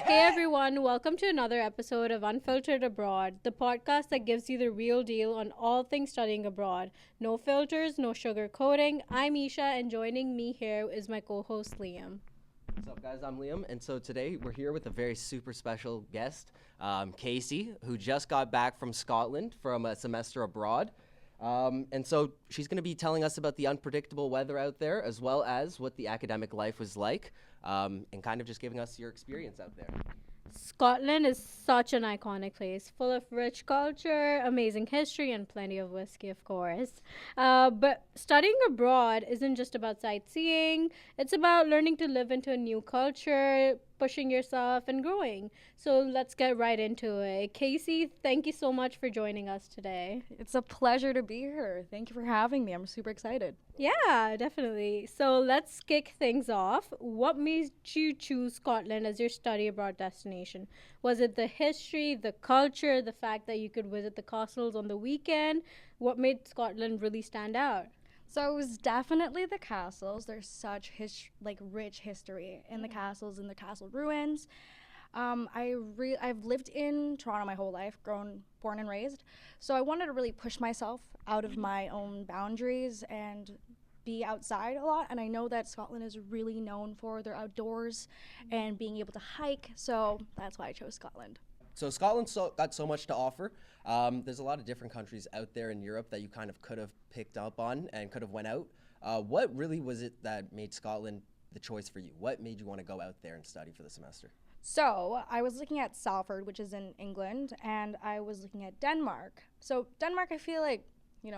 Hey everyone, welcome to another episode of Unfiltered Abroad, the podcast that gives you the real deal on all things studying abroad. No filters, no sugar coating. I'm Isha, and joining me here is my co-host Liam. What's up, guys? I'm Liam, and so today we're here with a very super special guest, Casey, who just got back from Scotland from a semester abroad. And so she's going to be telling us about the unpredictable weather out there, as well as what the academic life was like, and kind of just giving us your experience out there. Scotland is such an iconic place, full of rich culture, amazing history, and plenty of whiskey, of course. But studying abroad isn't just about sightseeing, it's about learning to live into a new culture, pushing yourself, and growing. So let's get right into it. Casey, thank you so much for joining us today. It's a pleasure to be here. Thank you for having me. I'm super excited. Yeah, definitely. So let's kick things off. What made you choose Scotland as your study abroad destination? Was it the history, the culture, the fact that you could visit the castles on the weekend? What made Scotland really stand out? So it was definitely the castles. There's such rich history in the castles and the castle ruins. I've lived in Toronto my whole life, born and raised. So I wanted to really push myself out of my own boundaries and be outside a lot. And I know that Scotland is really known for their outdoors and being able to hike. So that's why I chose Scotland. So Scotland's got so much to offer. There's a lot of different countries out there in Europe that you kind of could have picked up on and could have went out. What really was it that made Scotland the choice for you? What made you want to go out there and study for the semester? So I was looking at Salford, which is in England, and I was looking at Denmark. So Denmark, I feel like,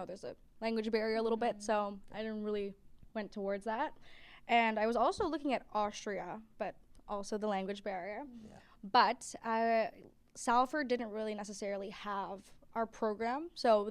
there's a language barrier a little bit, so I didn't really went towards that. And I was also looking at Austria, but also the language barrier. Yeah. But Salford didn't really necessarily have our program, so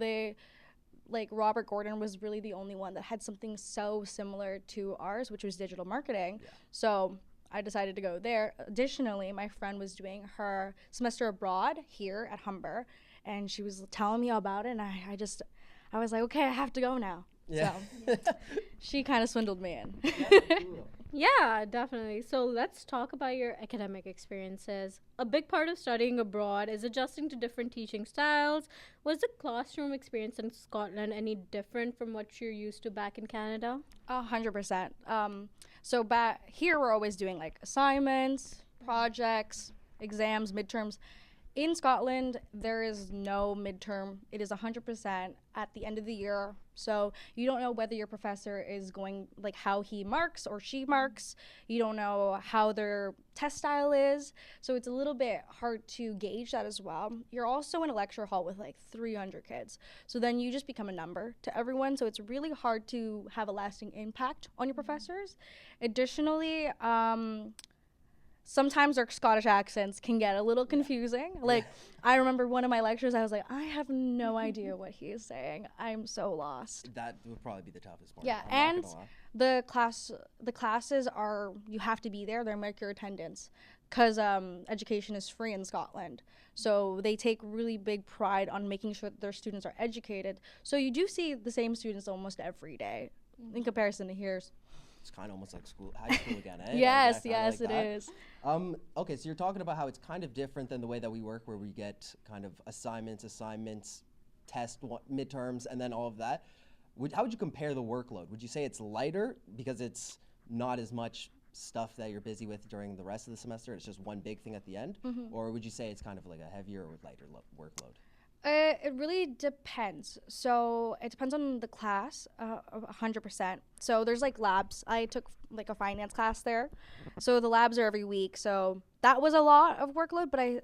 Robert Gordon was really the only one that had something so similar to ours, which was digital marketing. Yeah. So I decided to go there. Additionally, my friend was doing her semester abroad here at Humber, and she was telling me about it, and I was like, okay, I have to go now. Yeah. So she kind of swindled me in. Cool. Yeah, definitely. So let's talk about your academic experiences. A big part of studying abroad is adjusting to different teaching styles. Was the classroom experience in Scotland any different from what you're used to back in Canada? 100%. So back here, we're always doing assignments, projects, exams, midterms. In Scotland, there is no midterm. It is 100% at the end of the year. So you don't know whether your professor is going, how he marks or she marks. You don't know how their test style is. So it's a little bit hard to gauge that as well. You're also in a lecture hall with 300 kids. So then you just become a number to everyone. So it's really hard to have a lasting impact on your professors. Additionally, sometimes their Scottish accents can get a little confusing. I remember one of my lectures, I was like, I have no idea what he is saying. I'm so lost. That would probably be the toughest part. Yeah, I'm not and gonna lie. the classes are, you have to be there. They mark your attendance because education is free in Scotland. So they take really big pride on making sure that their students are educated. So you do see the same students almost every day in comparison to here. It's kind of almost like high school again, eh? Yes, It it is. Okay, so you're talking about how it's kind of different than the way that we work, where we get kind of assignments, midterms, and then all of that. How would you compare the workload? Would you say it's lighter because it's not as much stuff that you're busy with during the rest of the semester? It's just one big thing at the end? Mm-hmm. Or would you say it's kind of like a heavier or lighter workload? It really depends. So it depends on the class, 100%. So there's labs. I took a finance class there. So the labs are every week. So that was a lot of workload, but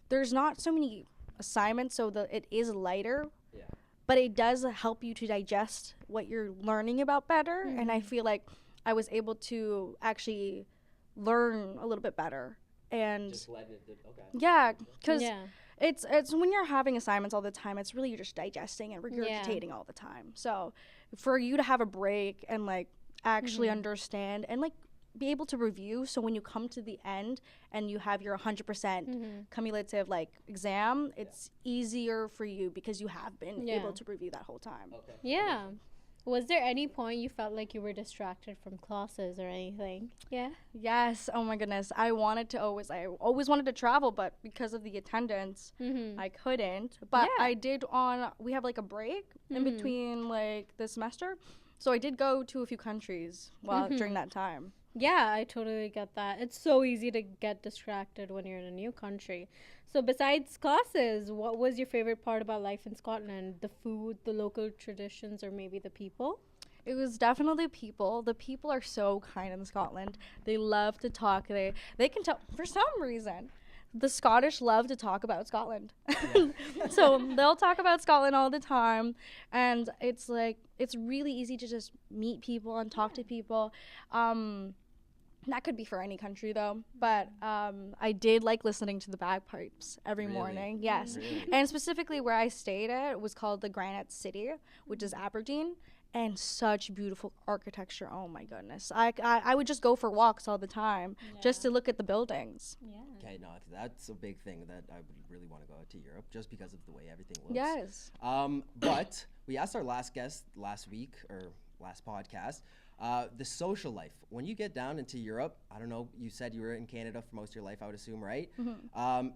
there's not so many assignments, so it is lighter. Yeah. But it does help you to digest what you're learning about better. Mm-hmm. And I feel like I was able to actually learn a little bit better. And Just letting it, okay. yeah, because Yeah. it's when you're having assignments all the time, it's really you're just digesting and regurgitating all the time. So for you to have a break and actually understand and be able to review, so when you come to the end and you have your 100% cumulative exam, it's easier for you because you have been able to review that whole time. Okay. Yeah. Was there any point you felt like you were distracted from classes or anything? Yeah. Yes. Oh my goodness. I always wanted to travel, but because of the attendance, Mm-hmm. I couldn't. But Yeah. we have like a break in Mhm. between like the semester. So I did go to a few countries during that time. Yeah, I totally get that. It's so easy to get distracted when you're in a new country. So, besides classes, what was your favorite part about life in Scotland? The food, the local traditions, or maybe the people? It was definitely people. The people are so kind in Scotland. They love to talk. They can tell for some reason. The Scottish love to talk about Scotland. So they'll talk about Scotland all the time, and it's really easy to just meet people and talk to people. That could be for any country though, but I did like listening to the bagpipes every Really? morning. Yes, Really? and specifically where I stayed at was called the Granite City, which is Aberdeen, and such beautiful architecture. Oh my goodness, I would just go for walks all the time just to look at the buildings. Yeah. Okay, no, that's a big thing that I would really want to go out to Europe just because of the way everything looks. Yes. But we asked our last guest last week or last podcast, the social life. When you get down into Europe, I don't know, you said you were in Canada for most of your life, I would assume, right?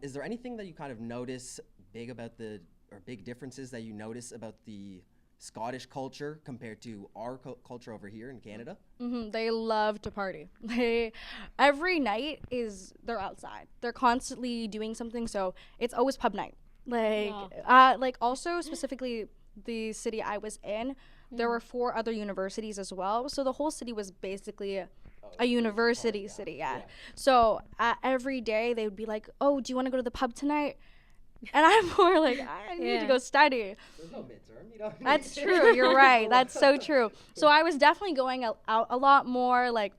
Is there anything that you kind of notice big differences that you notice about the Scottish culture compared to our culture over here in Canada? They love to party. Every night they're outside. They're constantly doing something, so it's always pub night. Like also specifically the city I was in, there were 4 other universities as well. So the whole city was basically a university city. Yeah. So every day they would be like, "Oh, do you want to go to the pub tonight?" And I'm more like, I need to go study. There's no midterm, you know? That's true. You're right. That's so true. So I was definitely going out a lot more. Like,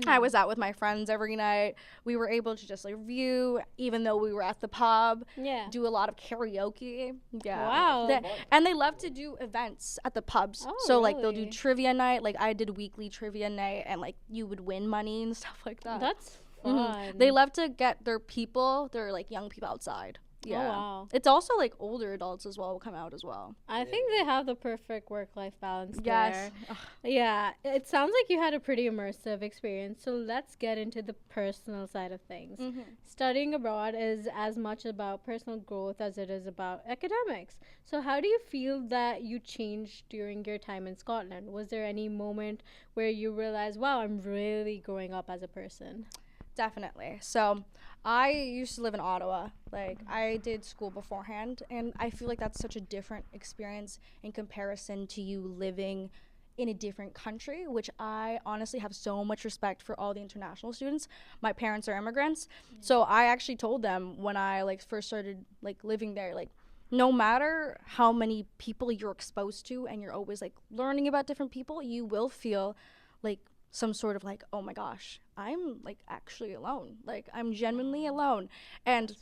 I was out with my friends every night. We were able to just like review, even though we were at the pub. Yeah. Do a lot of karaoke. Yeah. Wow. And they love to do events at the pubs. Oh, so like they'll do really? trivia night. Like I did weekly trivia night, and like you would win money and stuff like that. That's Mhm. fun. They love to get their like young people outside. Yeah. Oh, wow. It's also like older adults as well will come out as well. I think they have the perfect work-life balance Yes. there. Yeah, it sounds like you had a pretty immersive experience. So let's get into the personal side of things. Studying abroad is as much about personal growth as it is about academics. So how do you feel that you changed during your time in Scotland? Was there any moment where you realized, wow, I'm really growing up as a person? Definitely. So I used to live in Ottawa. Like I did school beforehand, and I feel like that's such a different experience in comparison to you living in a different country, which I honestly have so much respect for all the international students. My parents are immigrants. So I actually told them when I like first started like living there, like no matter how many people you're exposed to and you're always like learning about different people, you will feel like some sort of like, oh my gosh, I'm like actually alone. Like I'm genuinely alone. And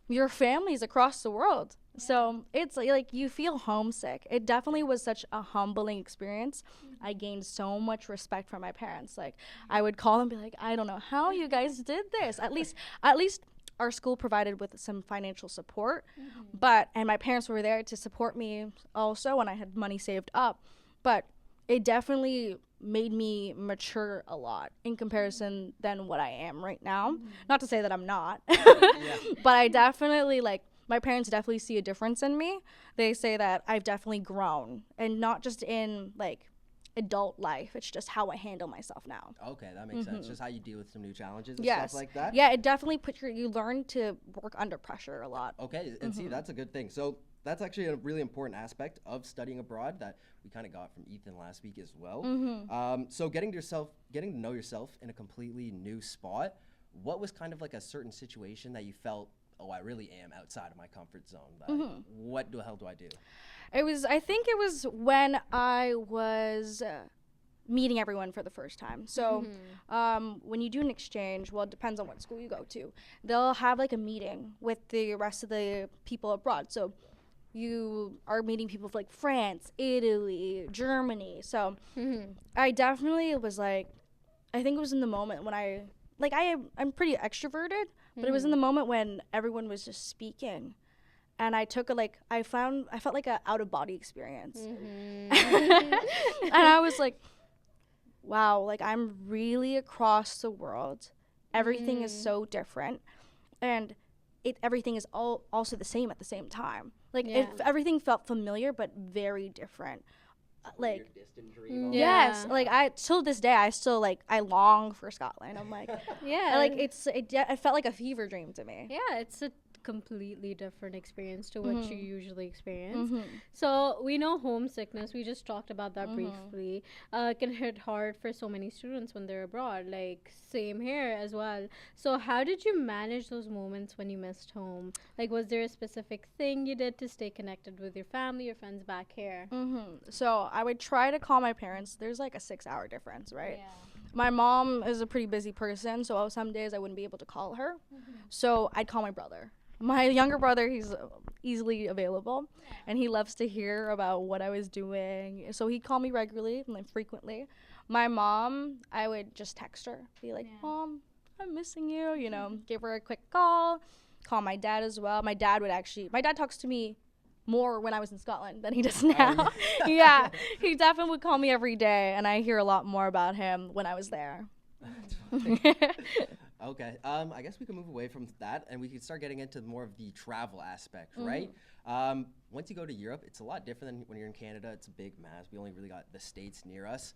your family's across the world. So it's like you feel homesick. It definitely was such a humbling experience. I gained so much respect from my parents. Like I would call them and be like, I don't know how you guys did this. At least our school provided with some financial support. And my parents were there to support me also when I had money saved up. But it definitely made me mature a lot in comparison than what I am right now. Not to say that I'm not, but I definitely like my parents definitely see a difference in me. They say that I've definitely grown, and not just in like adult life. It's just how I handle myself now. Okay, that makes sense. Just how you deal with some new challenges and Yes. stuff like that. Yeah, it definitely you learn to work under pressure a lot. Okay, and see, that's a good thing. So that's actually a really important aspect of studying abroad that we kind of got from Ethan last week as well. So getting to know yourself in a completely new spot, what was kind of like a certain situation that you felt, oh, I really am outside of my comfort zone. What the hell do I do? I think it was when I was meeting everyone for the first time. So when you do an exchange, well, it depends on what school you go to. They'll have like a meeting with the rest of the people abroad. So you are meeting people from like France, Italy, Germany. So I definitely was like, I think it was in the moment when I'm pretty extroverted, but it was in the moment when everyone was just speaking. and I took I felt like a out of body experience. Mm-hmm. And I was like, wow, like I'm really across the world. Everything is so different, and everything is also the same at the same time. Like everything felt familiar but very different. Like distant dream. yes, like I till this day I still I long for Scotland. I'm like like it felt like a fever dream to me. Yeah, it's a completely different experience to what you usually experience. Mm-hmm. So we know homesickness. We just talked about that briefly. Can hit hard for so many students when they're abroad. Like same here as well. So how did you manage those moments when you missed home? Like, was there a specific thing you did to stay connected with your family or friends back here? So I would try to call my parents. There's like a 6-hour difference, right? Yeah. My mom is a pretty busy person, so some days I wouldn't be able to call her. So I'd call my brother. My younger brother, he's easily available, and he loves to hear about what I was doing. So he'd call me regularly, frequently. My mom, I would just text her, be like, Mom, I'm missing you, give her a quick call my dad as well. My dad talks to me more when I was in Scotland than he does now. Yeah, he definitely would call me every day, and I hear a lot more about him when I was there. Okay, I guess we can move away from that and we can start getting into more of the travel aspect, right? Once you go to Europe, it's a lot different than when you're in Canada. It's a big mass. We only really got the States near us.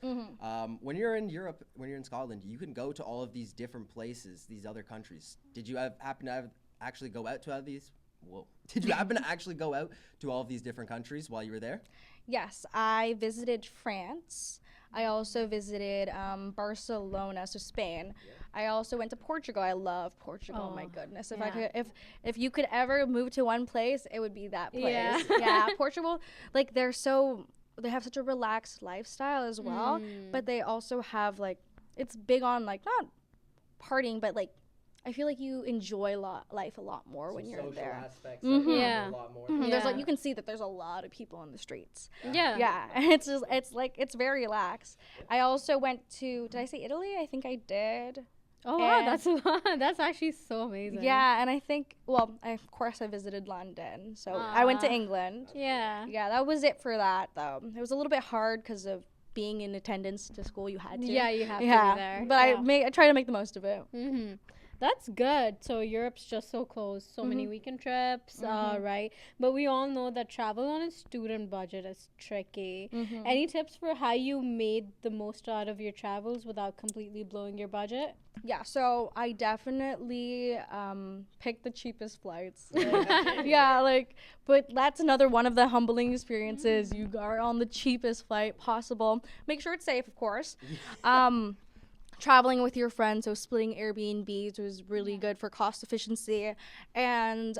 When you're in Europe, when you're in Scotland, you can go to all of these different places, these other countries. Did you happen to actually go out to these? Whoa. Did you happen to actually go out to all of these different countries while you were there? Yes, I visited France. I also visited Barcelona, so Spain. I also went to Portugal. I love Portugal. Oh my goodness! If you could ever move to one place, it would be that place. Yeah, Portugal. Like they have such a relaxed lifestyle as well, but they also have it's big on not partying, but I feel like you enjoy life a lot more when you're there. Aspects a lot more. There's you can see that there's a lot of people on the streets. Yeah. And it's very relaxed. I also went to, did I say Italy? I think I did. Oh wow, that's a lot. That's actually so amazing. Yeah, and I think, of course I visited London. So I went to England. Yeah. Yeah, that was it for that though. It was a little bit hard because of being in attendance to school. You had to. Yeah, you have to be there. But I try to make the most of it. That's good. So Europe's just so close. So many weekend trips, right? But we all know that travel on a student budget is tricky. Any tips for how you made the most out of your travels without completely blowing your budget? Yeah, so I definitely picked the cheapest flights. But that's another one of the humbling experiences. You are on the cheapest flight possible. Make sure it's safe, of course. Traveling with your friends, so splitting Airbnbs was really good for cost efficiency. And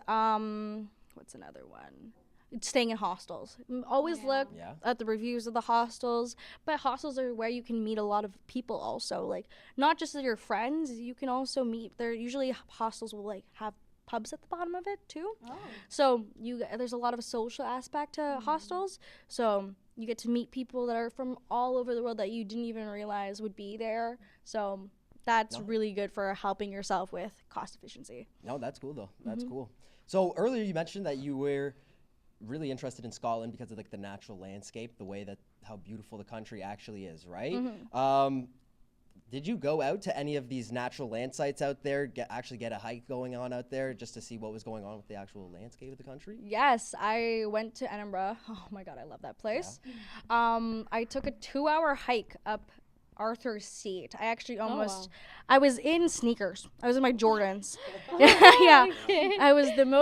what's another one? Staying in hostels. Always look at the reviews of the hostels, but hostels are where you can meet a lot of people also, not just your friends, you can also meet, usually hostels will have pubs at the bottom of it too. So there's a lot of a social aspect to hostels, so you get to meet people that are from all over the world that you didn't even realize would be there. So that's really good for helping yourself with cost efficiency. No, that's cool though. That's cool. So earlier you mentioned that you were really interested in Scotland because of the natural landscape, the way that how beautiful the country actually is, right? Did you go out to any of these natural land sites out there, actually get a hike going on out there just to see what was going on with the actual landscape of the country? Yes, I went to Edinburgh. Oh my God, I love that place. I took a 2-hour hike up Arthur's Seat. I actually I was in sneakers. I was in my Jordans. I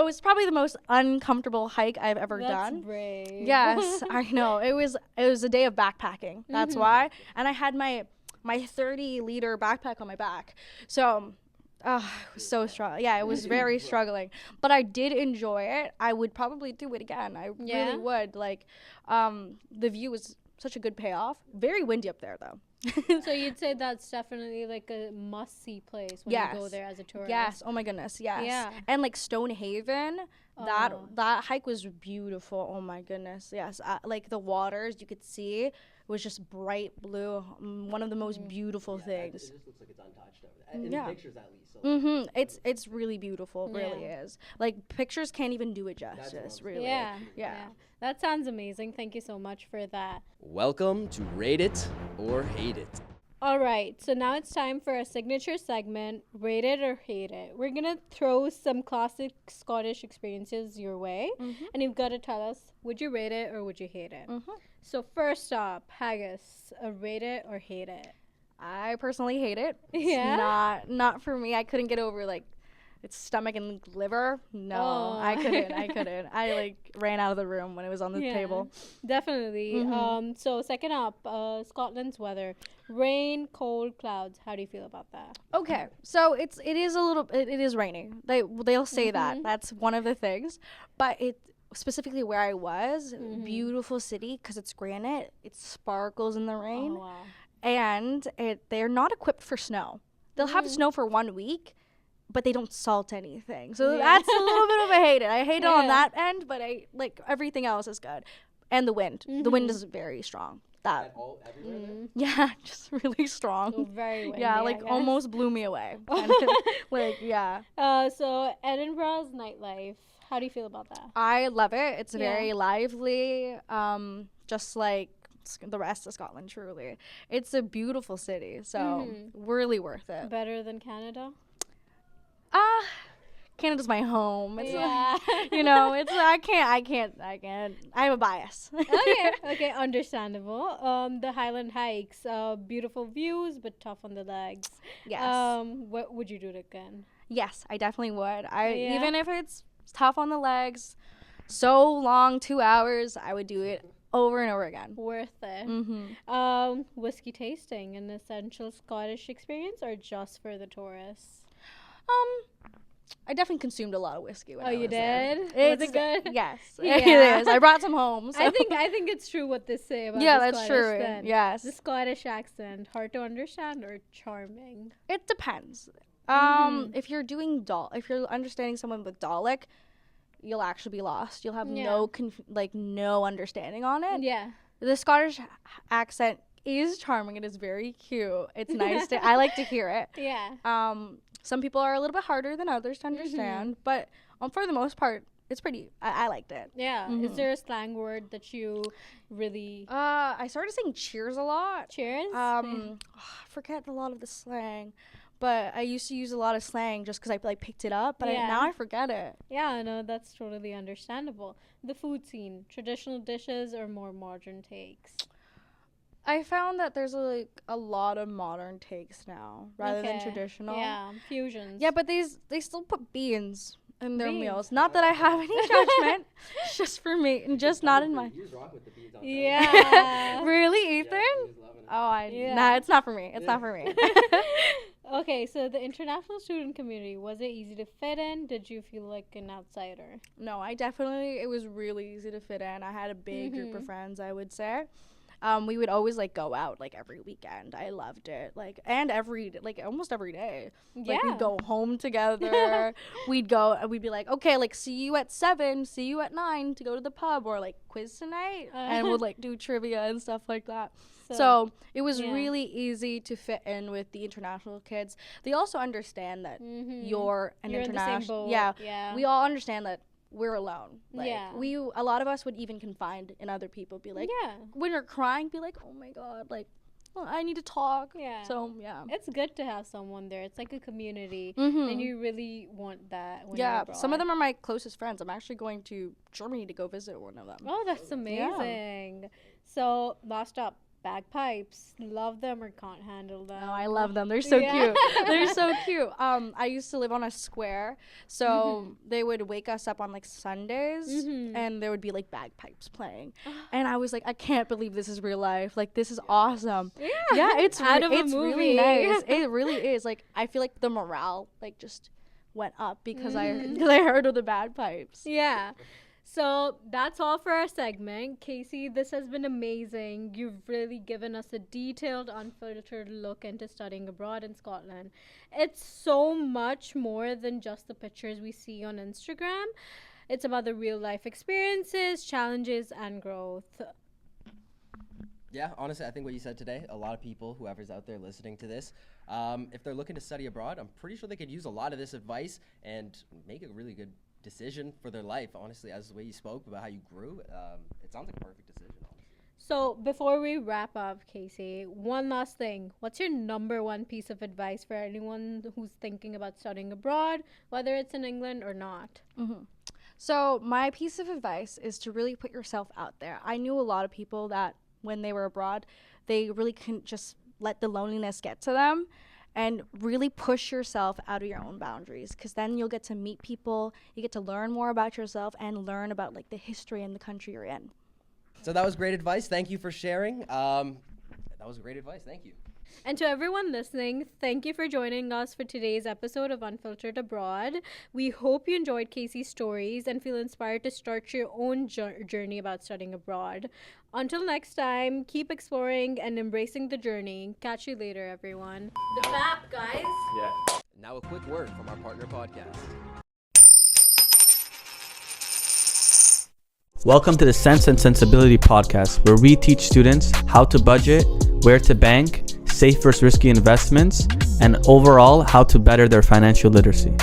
was probably the most uncomfortable hike I've ever done. That's brave. Yes, I know. It was a day of backpacking. That's why. And I had my 30-liter backpack on my back. So it was so strong. Yeah, it was very struggling. But I did enjoy it. I would probably do it again. I really would. The view was such a good payoff. Very windy up there though. So you'd say that's definitely a must-see place when you go there as a tourist. Yes. Oh my goodness. Yes. Yeah. And Stonehaven, that hike was beautiful. Oh my goodness. Yes. The waters you could see was just bright blue. One of the most beautiful It things. just looks like it's untouched over there. In Yeah. the pictures, at least. So It's really beautiful. It really Yeah. is. Like pictures can't even do it That's what justice. I'm Really. Yeah. Yeah. That sounds amazing. Thank you so much for that. Welcome to Rate It or Hate It. All right, so now it's time for our signature segment, Rate It or Hate It. We're going to throw some classic Scottish experiences your way, and you've got to tell us, would you rate it or would you hate it? So first up, Haggis, rate it or hate it? I personally hate it. Yeah? It's not for me. I couldn't get over like its stomach and liver. No, Oh. I couldn't. I like ran out of the room when it was on the Yeah. table. Definitely. So second up, Scotland's weather. Rain, cold, clouds. How do you feel about that? Okay, so it is rainy. They'll say that. That's one of the things, but it specifically where I was, beautiful city because it's granite. It sparkles in the rain, Oh, wow. and they're not equipped for snow. They'll have snow for 1 week, but they don't salt anything. So Yeah. that's a little bit of a hate it. I hate it on Yeah. that end, but I like everything else is good. And the wind. The wind is very strong. That Everywhere there? yeah, just really strong. Oh, very windy, Yeah, I like guess. almost blew me away. Like, yeah. So Edinburgh's nightlife. How do you feel about that? I love it. It's Yeah. very lively. Just like the rest of Scotland, truly. It's a beautiful city, so really worth it. Better than Canada? Canada's my home. It's Yeah. it's I can't. I have a bias. Okay, understandable. The Highland hikes, beautiful views, but tough on the legs. Yes. What would you do it again? Yes, I definitely would. Yeah. Even if it's tough on the legs, so long, 2 hours, I would do it over and over again. Worth it. Whiskey tasting, an essential Scottish experience, or just for the tourists? I definitely consumed a lot of whiskey when I You was there. did? Was It's it good? Yes, Yeah. it is. I brought some home. So. I think it's true what they say about Yeah, the that's Scottish true. then. Yes. The Scottish accent, hard to understand or charming? It depends. If you're doing if you're understanding someone with Dalek, you'll actually be lost. You'll have Yeah. no understanding on it. Yeah. The Scottish accent is charming. It is very cute. It's nice to. I like to hear it. Yeah. Some people are a little bit harder than others to understand, but for the most part, it's pretty. I liked it. Yeah. Is there a slang word that you really I started saying cheers a lot. cheers? I forget a lot of the slang, but I used to use a lot of slang just because I picked it up, but Yeah. now I forget it. Yeah, no, that's totally understandable. The food scene, traditional dishes or more modern takes? I found that there's a lot of modern takes now rather than Okay. traditional. Yeah, fusions. Yeah, but they still put beans in their Beans. meals. Not that I have any judgment. It's just for me, and just not in my. He was rocking with the beads on Yeah. Really, Ethan? he was loving it. Yeah. Nah, it's not for me. It's not for me. Okay, so the international student community, was it easy to fit in? Did you feel like an outsider? No, it was really easy to fit in. I had a big group of friends, I would say. We would always go out every weekend. I loved it. And almost every day. Yeah. We'd go home together. we'd be like, okay, see you at 7, see you at 9 to go to the pub, or quiz tonight. And we'll do trivia and stuff like that. So it was yeah. really easy to fit in with the international kids. They also understand that you're an You're in the same international. boat. Yeah, Yeah. we all understand that we're alone. Yeah. A lot of us would even confide in other people. Be like, Yeah. when you're crying, be like, oh my god, well, I need to talk. Yeah. So yeah. It's good to have someone there. It's like a community, Mhm. and you really want that when you're Yeah, abroad. some of them are my closest friends. I'm actually going to Germany to go visit one of them. Oh, that's amazing. So, last up, bagpipes. Love them or can't handle them? Oh, I love them. They're so Yeah. cute. They're so cute. I used to live on a square, so they would wake us up on Sundays, and there would be bagpipes playing, and I was like, I can't believe this is real life. This is awesome. Yeah, it's Out of a it's really movie. nice. It really is. I feel like the morale just went up because I heard of the bagpipes. Yeah. So that's all for our segment. Casey, this has been amazing. You've really given us a detailed, unfiltered look into studying abroad in Scotland. It's so much more than just the pictures we see on Instagram. It's about the real life experiences, challenges, and growth. Yeah, honestly, I think what you said today, a lot of people, whoever's out there listening to this, if they're looking to study abroad, I'm pretty sure they could use a lot of this advice and make a really good decision for their life. Honestly, as the way you spoke about how you grew, it sounds like a perfect decision. Honestly. So before we wrap up, Casey, one last thing. What's your number one piece of advice for anyone who's thinking about studying abroad, whether it's in England or not? So my piece of advice is to really put yourself out there. I knew a lot of people that when they were abroad, they really couldn't just let the loneliness get to them, and really push yourself out of your own boundaries, because then you'll get to meet people, you get to learn more about yourself and learn about like the history and the country you're in. So that was great advice. Thank you for sharing. That was great advice. Thank you. And to everyone listening, thank you for joining us for today's episode of Unfiltered Abroad. We hope you enjoyed Casey's stories and feel inspired to start your own journey about studying abroad. Until next time, keep exploring and embracing the journey. Catch you later, everyone. The map, guys. Yeah. Now a quick word from our partner podcast. Welcome to the Sense and Sensibility podcast, where we teach students how to budget, where to bank, safe versus risky investments, and overall how to better their financial literacy.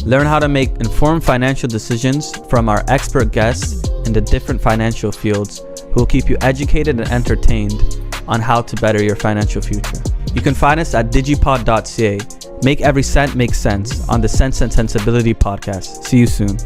Learn how to make informed financial decisions from our expert guests in the different financial fields who will keep you educated and entertained on how to better your financial future. You can find us at digipod.ca. Make every cent make sense on the Sense and Sensibility podcast. See you soon.